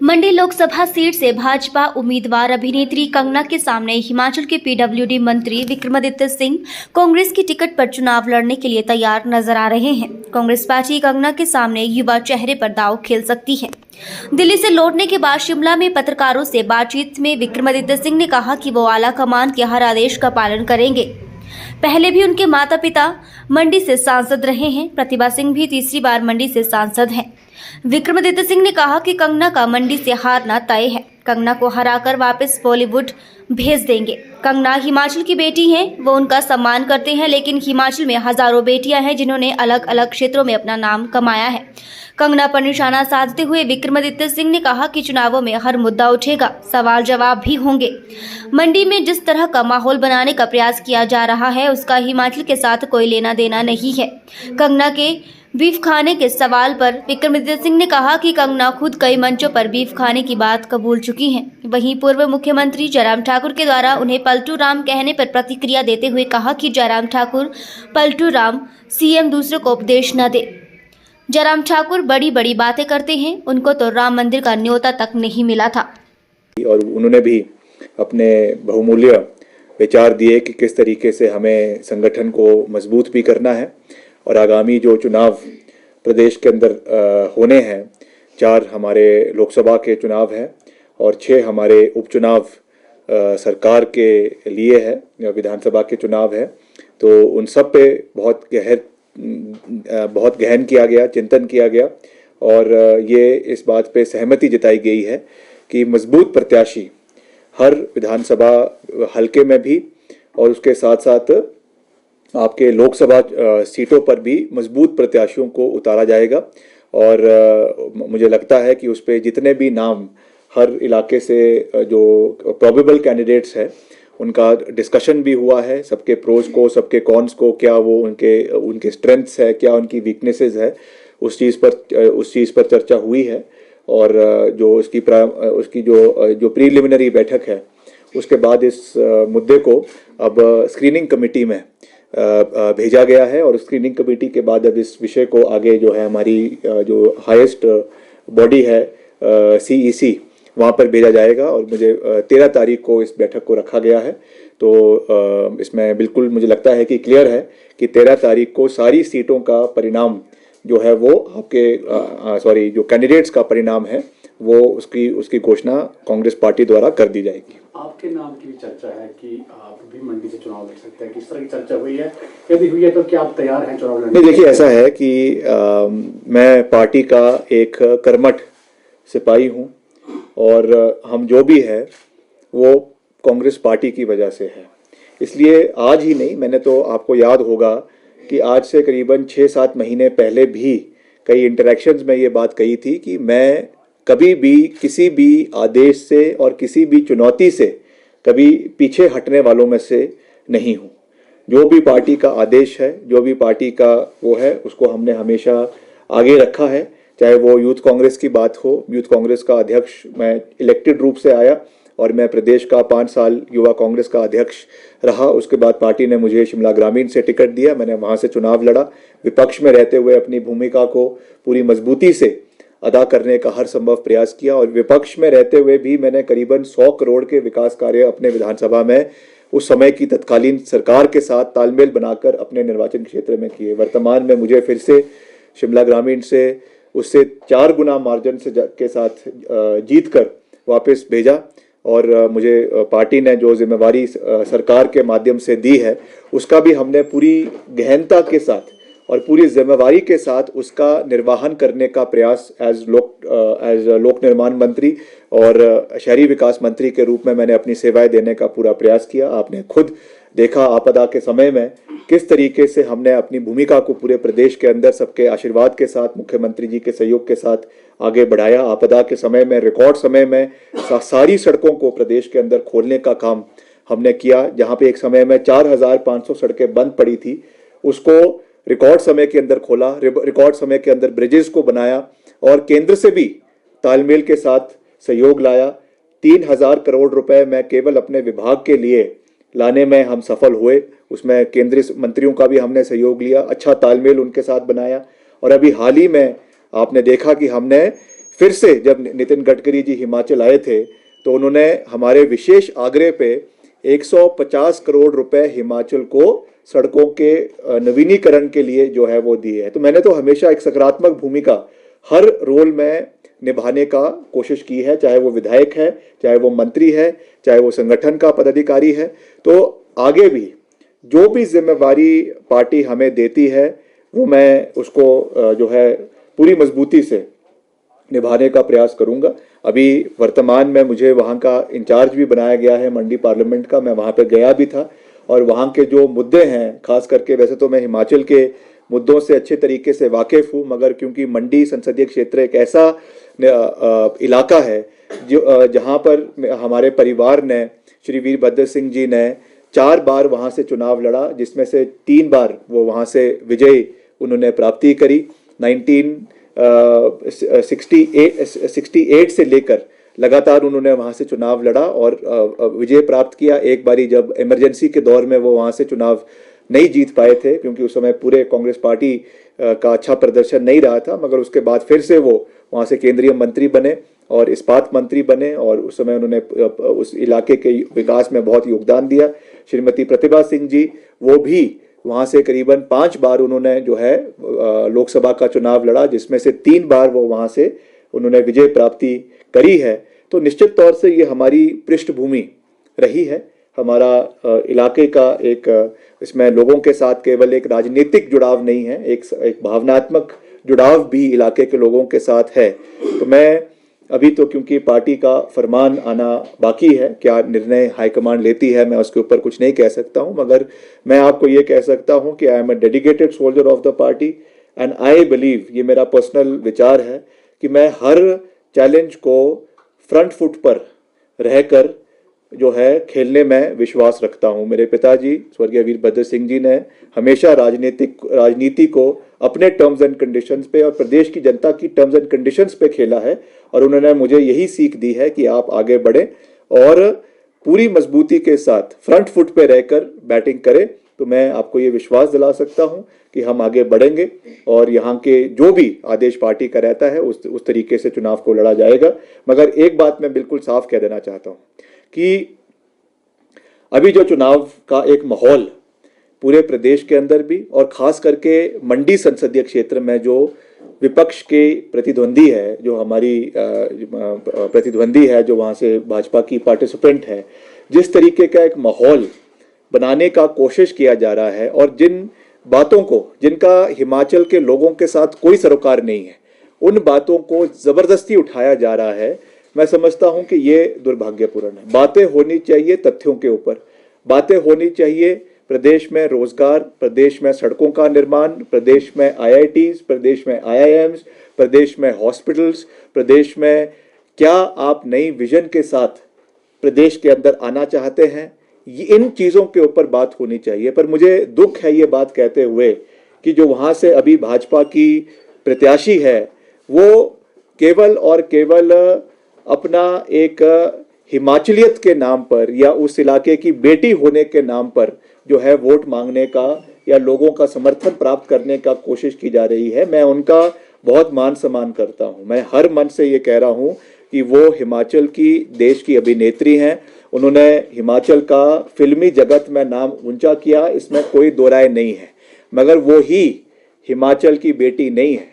मंडी Lok Sabha seat से भाजपा उम्मीदवार अभिनेत्री कंगना के सामने हिमाचल के पीडब्ल्यूडी मंत्री विक्रमादित्य सिंह कांग्रेस की टिकट पर चुनाव लड़ने के लिए तैयार नजर आ रहे हैं। कांग्रेस पार्टी कंगना के सामने युवा चेहरे पर दांव खेल सकती है। दिल्ली से लौटने के बाद शिमला में पत्रकारों से बातचीत में विक्रमादित्य सिंह ने कहा कि वो आला कमान के हर आदेश का पालन करेंगे। पहले भी उनके माता पिता मंडी से सांसद रहे हैं। प्रतिभा सिंह भी तीसरी बार मंडी से सांसद हैं। विक्रमादित्य सिंह ने कहा कि कंगना का मंडी से हारना तय है। कंगना को हराकर वापस बॉलीवुड भेज देंगे। कंगना हिमाचल की बेटी हैं, वो उनका सम्मान करते हैं, लेकिन हिमाचल में हजारों बेटियां हैं जिन्होंने अलग अलग क्षेत्रों में अपना नाम कमाया है। कंगना पर निशाना साधते हुए विक्रमादित्य सिंह ने कहा कि चुनावों में हर मुद्दा उठेगा, सवाल जवाब भी होंगे। मंडी में जिस तरह का माहौल बनाने का प्रयास किया जा रहा है उसका हिमाचल के साथ कोई लेना देना नहीं है। कंगना के बीफ खाने के सवाल पर विक्रमादित्य सिंह ने कहा कि कंगना खुद कई मंचों पर बीफ खाने की बात कबूल चुकी हैं। वहीं पूर्व मुख्यमंत्री जयराम ठाकुर के द्वारा उन्हें पलटू राम कहने पर प्रतिक्रिया देते हुए कहा कि जयराम ठाकुर पलटू राम, सीएम दूसरों को उपदेश न दे। जयराम ठाकुर बड़ी बड़ी बातें करते हैं, उनको तो राम मंदिर का न्योता तक नहीं मिला था। और उन्होंने भी अपने बहुमूल्य विचार दिए कि किस तरीके से हमें संगठन को मजबूत भी करना है और आगामी जो चुनाव प्रदेश के अंदर होने हैं, 4 हमारे लोकसभा के चुनाव हैं और 6 हमारे उपचुनाव सरकार के लिए है, विधानसभा के चुनाव है। तो उन सब पे बहुत गहन किया गया, चिंतन किया गया और ये इस बात पे सहमति जताई गई है कि मजबूत प्रत्याशी हर विधानसभा हलके में भी और उसके साथ साथ आपके लोकसभा सीटों पर भी मजबूत प्रत्याशियों को उतारा जाएगा। और मुझे लगता है कि उस पर जितने भी नाम हर इलाके से जो प्रोबेबल कैंडिडेट्स हैं उनका डिस्कशन भी हुआ है, सबके प्रोज को, सबके कॉन्स को, क्या वो उनके स्ट्रेंथ्स है, क्या उनकी वीकनेसेस है, उस चीज़ पर चर्चा हुई है। और जो उसकी जो प्रीलिमिनरी बैठक है उसके बाद इस मुद्दे को अब स्क्रीनिंग कमेटी में भेजा गया है और स्क्रीनिंग कमेटी के बाद अब इस विषय को आगे जो है हमारी जो हाईएस्ट बॉडी है CEC वहाँ पर भेजा जाएगा। और मुझे 13 तारीख को इस बैठक को रखा गया है। तो इसमें बिल्कुल मुझे लगता है कि क्लियर है कि 13 तारीख को सारी सीटों का परिणाम जो है वो आपके जो कैंडिडेट्स का परिणाम है वो उसकी घोषणा कांग्रेस पार्टी द्वारा कर दी जाएगी। आपके नाम की भी चर्चा है कि आप भी मंडी से चुनाव लड़ सकते हैं, किस तरह की चर्चा हुई है? यदि हुई है तो क्या आप तैयार हैं चुनाव लड़ने? देखिए, ऐसा है कि मैं पार्टी का एक कर्मठ सिपाही हूं और हम जो भी है वो कांग्रेस पार्टी की वजह से है। इसलिए आज ही नहीं, मैंने तो आपको याद होगा कि आज से करीबन 6-7 महीने पहले भी कई इंटरेक्शंस में ये बात कही थी कि मैं कभी भी किसी भी आदेश से और किसी भी चुनौती से कभी पीछे हटने वालों में से नहीं हूँ। जो भी पार्टी का आदेश है, जो भी पार्टी का वो है, उसको हमने हमेशा आगे रखा है। चाहे वो यूथ कांग्रेस की बात हो, यूथ कांग्रेस का अध्यक्ष मैं इलेक्टेड रूप से आया और मैं प्रदेश का 5 साल युवा कांग्रेस का अध्यक्ष रहा। उसके बाद पार्टी ने मुझे शिमला ग्रामीण से टिकट दिया, मैंने वहाँ से चुनाव लड़ा। विपक्ष में रहते हुए अपनी भूमिका को पूरी मजबूती से अदा करने का हर संभव प्रयास किया और विपक्ष में रहते हुए भी मैंने करीबन 100 करोड़ के विकास कार्य अपने विधानसभा में उस समय की तत्कालीन सरकार के साथ तालमेल बनाकर अपने निर्वाचन क्षेत्र में किए। वर्तमान में मुझे फिर से शिमला ग्रामीण से उससे 4 गुना मार्जिन के साथ जीत कर वापस भेजा और मुझे पार्टी ने जो जिम्मेवारी सरकार के माध्यम से दी है उसका भी हमने पूरी गहनता के साथ और पूरी जिम्मेवारी के साथ उसका निर्वहन करने का प्रयास एज लोक निर्माण मंत्री और शहरी विकास मंत्री के रूप में मैंने अपनी सेवाएं देने का पूरा प्रयास किया। आपने खुद देखा आपदा के समय में किस तरीके से हमने अपनी भूमिका को पूरे प्रदेश के अंदर सबके आशीर्वाद के साथ, मुख्यमंत्री जी के सहयोग के साथ आगे बढ़ाया। आपदा के समय में रिकॉर्ड समय में सारी सड़कों को प्रदेश के अंदर खोलने का काम हमने किया। जहाँ पे एक समय में 4500 सड़कें बंद पड़ी थी, उसको रिकॉर्ड समय के अंदर खोला, रिकॉर्ड समय के अंदर ब्रिजेस को बनाया और केंद्र से भी तालमेल के साथ सहयोग लाया। 3000 करोड़ रुपए मैं केवल अपने विभाग के लिए लाने में हम सफल हुए। उसमें केंद्रीय मंत्रियों का भी हमने सहयोग लिया, अच्छा तालमेल उनके साथ बनाया। और अभी हाल ही में आपने देखा कि हमने फिर से जब नितिन गडकरी जी हिमाचल आए थे तो उन्होंने हमारे विशेष आग्रह पे 150 करोड़ रुपए हिमाचल को सड़कों के नवीनीकरण के लिए जो है वो दिए हैं। तो मैंने तो हमेशा एक सकारात्मक भूमिका हर रोल में निभाने का कोशिश की है, चाहे वो विधायक है, चाहे वो मंत्री है, चाहे वो संगठन का पदाधिकारी है। तो आगे भी जो भी जिम्मेवारी पार्टी हमें देती है वो मैं उसको जो है पूरी मजबूती से निभाने का प्रयास करूंगा। अभी वर्तमान में मुझे वहाँ का इंचार्ज भी बनाया गया है मंडी पार्लियामेंट का, मैं वहाँ पे गया भी था और वहाँ के जो मुद्दे हैं, खास करके वैसे तो मैं हिमाचल के मुद्दों से अच्छे तरीके से वाकिफ हूँ, मगर क्योंकि मंडी संसदीय क्षेत्र एक ऐसा इलाका है जो जहाँ पर हमारे परिवार ने, श्री वीरभद्र सिंह जी ने 4 बार वहाँ से चुनाव लड़ा, जिसमें से 3 बार वो वहाँ से विजय उन्होंने प्राप्ति करी। 1968 से लेकर लगातार उन्होंने वहाँ से चुनाव लड़ा और विजय प्राप्त किया। एक बारी जब इमरजेंसी के दौर में वो वहाँ से चुनाव नहीं जीत पाए थे क्योंकि उस समय पूरे कांग्रेस पार्टी का अच्छा प्रदर्शन नहीं रहा था, मगर उसके बाद फिर से वो वहाँ से केंद्रीय मंत्री बने और इस्पात मंत्री बने और उस समय उन्होंने उस इलाके के विकास में बहुत योगदान दिया। श्रीमती प्रतिभा सिंह जी वो भी वहाँ से करीबन 5 बार उन्होंने जो है लोकसभा का चुनाव लड़ा, जिसमें से 3 बार वो वहाँ से उन्होंने विजय प्राप्ति करी है। तो निश्चित तौर से ये हमारी पृष्ठभूमि रही है, हमारा इलाके का एक, इसमें लोगों के साथ केवल एक राजनीतिक जुड़ाव नहीं है, एक भावनात्मक जुड़ाव भी इलाके के लोगों के साथ है। तो मैं अभी तो क्योंकि पार्टी का फरमान आना बाकी है, क्या निर्णय हाईकमान लेती है मैं उसके ऊपर कुछ नहीं कह सकता हूं, मगर मैं आपको ये कह सकता हूं कि I am a dedicated soldier of the party and I believe, ये मेरा पर्सनल विचार है कि मैं हर चैलेंज को फ्रंट फुट पर रहकर जो है खेलने में विश्वास रखता हूं। मेरे पिताजी स्वर्गीय वीरभद्र सिंह जी ने हमेशा राजनीति को अपने टर्म्स एंड कंडीशंस पे और प्रदेश की जनता की टर्म्स एंड कंडीशंस पे खेला है और उन्होंने मुझे यही सीख दी है कि आप आगे बढ़ें और पूरी मजबूती के साथ फ्रंट फुट पे रहकर बैटिंग करें। तो मैं आपको ये विश्वास दिला सकता हूं कि हम आगे बढ़ेंगे और यहाँ के जो भी आदेश पार्टी का रहता है उस तरीके से चुनाव को लड़ा जाएगा। मगर एक बात मैं बिल्कुल साफ कह देना चाहता हूँ कि अभी जो चुनाव का एक माहौल पूरे प्रदेश के अंदर भी और खास करके मंडी संसदीय क्षेत्र में जो विपक्ष के प्रतिद्वंदी है, जो हमारी प्रतिद्वंदी है, जो वहाँ से भाजपा की पार्टिसिपेंट है, जिस तरीके का एक माहौल बनाने का कोशिश किया जा रहा है और जिन बातों को, जिनका हिमाचल के लोगों के साथ कोई सरोकार नहीं है, उन बातों को ज़बरदस्ती उठाया जा रहा है, मैं समझता हूं कि ये दुर्भाग्यपूर्ण है। बातें होनी चाहिए तथ्यों के ऊपर, बातें होनी चाहिए प्रदेश में रोजगार, प्रदेश में सड़कों का निर्माण, प्रदेश में IITs, प्रदेश में IIMs, प्रदेश में हॉस्पिटल्स, प्रदेश में क्या आप नई विजन के साथ प्रदेश के अंदर आना चाहते हैं, इन चीज़ों के ऊपर बात होनी चाहिए। पर मुझे दुख है ये बात कहते हुए कि जो वहाँ से अभी भाजपा की प्रत्याशी है वो केवल और केवल अपना एक हिमाचलियत के नाम पर या उस इलाके की बेटी होने के नाम पर जो है वोट मांगने का या लोगों का समर्थन प्राप्त करने का कोशिश की जा रही है। मैं उनका बहुत मान सम्मान करता हूं। मैं हर मन से ये कह रहा हूं कि वो हिमाचल की, देश की अभिनेत्री हैं। उन्होंने हिमाचल का फिल्मी जगत में नाम ऊंचा किया, इसमें कोई दो राय नहीं है, मगर वो ही हिमाचल की बेटी नहीं है।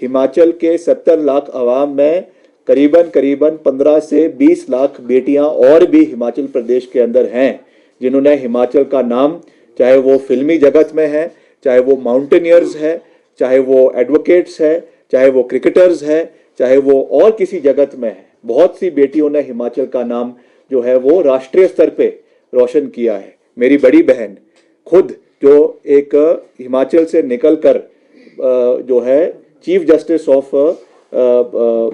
हिमाचल के 70 लाख आवाम में करीबन 15 से 20 लाख बेटियां और भी हिमाचल प्रदेश के अंदर हैं, जिन्होंने हिमाचल का नाम, चाहे वो फिल्मी जगत में है, चाहे वो माउंटेनियर्स है, चाहे वो एडवोकेट्स है, चाहे वो क्रिकेटर्स है, चाहे वो और किसी जगत में है, बहुत सी बेटियों ने हिमाचल का नाम जो है वो राष्ट्रीय स्तर पे रोशन किया है। मेरी बड़ी बहन खुद जो एक हिमाचल से निकलकर जो है chief justice of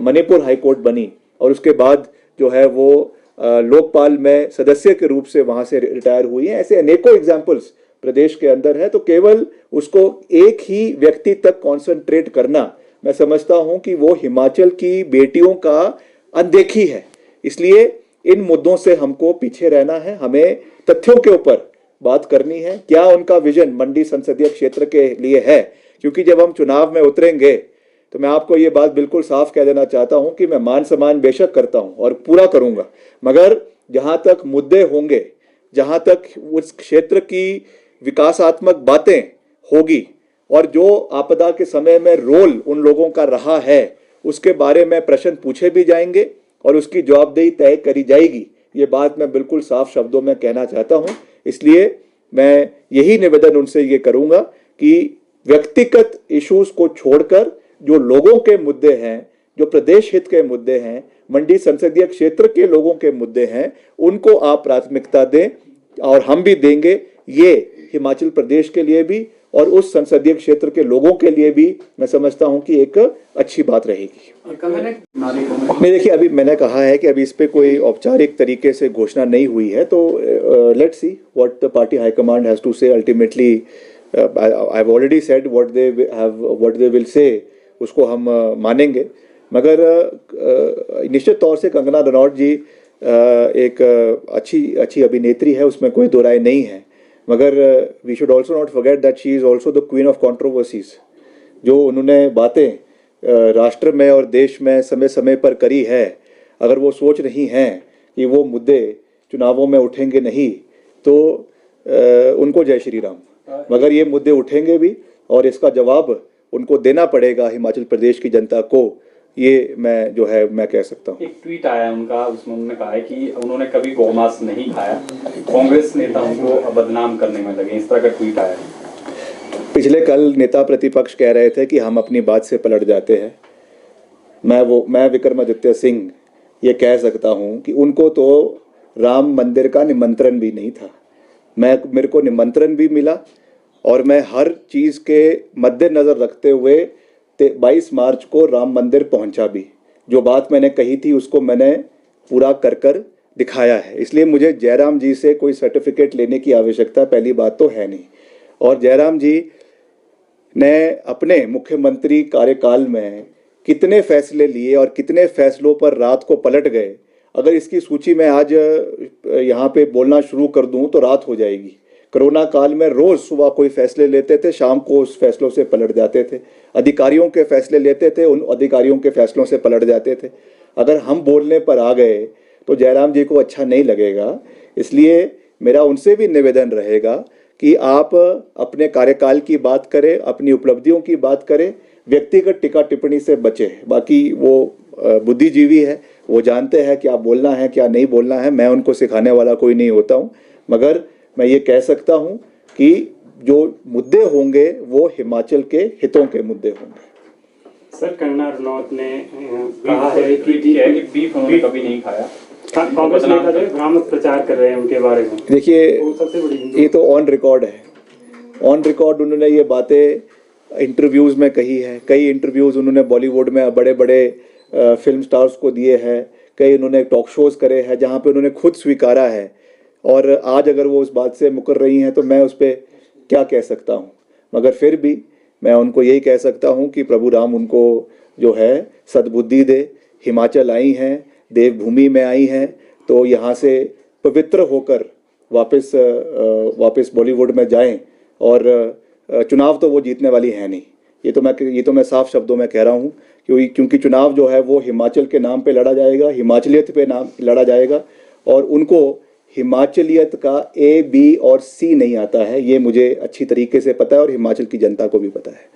Manipur high court बनी और उसके बाद जो है वो लोकपाल में सदस्य के रूप से वहां से रिटायर हुई है। ऐसे अनेकों एग्जाम्पल्स प्रदेश के अंदर है। तो केवल उसको एक ही व्यक्ति तक कॉन्सेंट्रेट करना, मैं समझता हूं कि वो हिमाचल की बेटियों का अनदेखी है। इसलिए इन मुद्दों से हमको पीछे रहना है, हमें तथ्यों के ऊपर बात करनी है। क्या उनका विजन मंडी संसदीय क्षेत्र के लिए है, क्योंकि जब हम चुनाव में उतरेंगे तो मैं आपको ये बात बिल्कुल साफ कह देना चाहता हूं कि मैं मान सम्मान बेशक करता हूं और पूरा करूंगा, मगर जहां तक मुद्दे होंगे, जहां तक उस क्षेत्र की विकासात्मक बातें होगी और जो आपदा के समय में रोल उन लोगों का रहा है, उसके बारे में प्रश्न पूछे भी जाएंगे और उसकी जवाबदेही तय करी जाएगी। ये बात मैं बिल्कुल साफ शब्दों में कहना चाहता हूं। इसलिए मैं यही निवेदन उनसे ये करूंगा कि व्यक्तिगत इश्यूज को छोड़कर जो लोगों के मुद्दे हैं, जो प्रदेश हित के मुद्दे हैं, मंडी संसदीय क्षेत्र के लोगों के मुद्दे हैं, उनको आप प्राथमिकता दें और हम भी देंगे। ये हिमाचल प्रदेश के लिए भी और उस संसदीय क्षेत्र के लोगों के लिए भी मैं समझता हूं कि एक अच्छी बात रहेगी। नहीं, देखिए, अभी मैंने कहा है कि अभी इस पे कोई औपचारिक तरीके से घोषणा नहीं हुई है, तो let's see what the party high command has to say. Ultimately I have already said what they will say, उसको हम मानेंगे। मगर निश्चित तौर से कंगना रनौत जी एक अच्छी अभिनेत्री है, उसमें कोई दो राय नहीं है, मगर we should also not forget that she is also the queen of controversies. जो उन्होंने बातें राष्ट्र में और देश में समय समय पर करी है, अगर वो सोच रही हैं कि वो मुद्दे चुनावों में उठेंगे नहीं, तो उनको जय श्री राम। मगर ये मुद्दे उठेंगे भी और इसका जवाब उनको देना पड़ेगा हिमाचल प्रदेश की जनता को, ये मैं कह सकता हूँ। एक ट्वीट आया उनका, उसमें उन्होंने कहा है कि उन्होंने कभी गौमांस नहीं खाया, कांग्रेस नेता उनको बदनाम करने में लगे, इस तरह का ट्वीट आया। पिछले कल नेता प्रतिपक्ष कह रहे थे कि हम अपनी बात से पलट जाते हैं। मैं विक्रमादित्य सिंह ये कह सकता हूँ कि उनको तो राम मंदिर का निमंत्रण भी नहीं था। मेरे को निमंत्रण भी मिला और मैं हर चीज़ के मद्देनज़र रखते हुए 22 मार्च को राम मंदिर पहुंचा भी। जो बात मैंने कही थी उसको मैंने पूरा कर दिखाया है। इसलिए मुझे जयराम जी से कोई सर्टिफिकेट लेने की आवश्यकता पहली बात तो है नहीं। और जयराम जी ने अपने मुख्यमंत्री कार्यकाल में कितने फैसले लिए और कितने फैसलों पर रात को पलट गए, अगर इसकी सूची मैं आज यहाँ पे बोलना शुरू कर दूँ तो रात हो जाएगी। कोरोना काल में रोज़ सुबह कोई फैसले लेते थे, शाम को उस फैसलों से पलट जाते थे। अधिकारियों के फैसले लेते थे, उन अधिकारियों के फैसलों से पलट जाते थे। अगर हम बोलने पर आ गए तो जयराम जी को अच्छा नहीं लगेगा। इसलिए मेरा उनसे भी निवेदन रहेगा कि आप अपने कार्यकाल की बात करें, अपनी उपलब्धियों की बात करें, व्यक्तिगत टीका टिप्पणी से बचें। बाकी वो बुद्धिजीवी है, वो जानते हैं क्या बोलना है क्या नहीं बोलना है। मैं उनको सिखाने वाला कोई नहीं होता हूँ, मगर मैं ये कह सकता हूँ कि जो मुद्दे होंगे वो हिमाचल के हितों के मुद्दे होंगे। सर, कंगना रनौत ने कहा है कि बीफ उन्होंने कभी नहीं खाया। कांग्रेस नेता जो भ्रामक प्रचार कर रहे हैं उनके बारे में। देखिए, सबसे बड़ी ये तो ऑन रिकॉर्ड है। ऑन रिकॉर्ड उन्होंने ये बातें इंटरव्यूज़ में कही है। कई इंटरव्यूज़ उन्होंने बॉलीवुड में बड़े बड़े फिल्म स्टार्स को दिए हैं। कई उन्होंने टॉक शोज़ करे हैं जहाँ पे उन्होंने खुद स्वीकारा है। और आज अगर वो उस बात से मुकर रही हैं तो मैं उस पर क्या कह सकता हूँ। मगर फिर भी मैं उनको यही कह सकता हूँ कि प्रभु राम उनको जो है सद्बुद्धि दे। हिमाचल आई हैं, देवभूमि में आई हैं, तो यहाँ से पवित्र होकर वापस बॉलीवुड में जाएं। और चुनाव तो वो जीतने वाली है नहीं, ये तो मैं साफ शब्दों में कह रहा हूँ, क्योंकि चुनाव जो है वो हिमाचल के नाम पे लड़ा जाएगा, हिमाचलियत पे नाम लड़ा जाएगा। और उनको हिमाचलियत का A, B और C नहीं आता है, ये मुझे अच्छी तरीके से पता है और हिमाचल की जनता को भी पता है।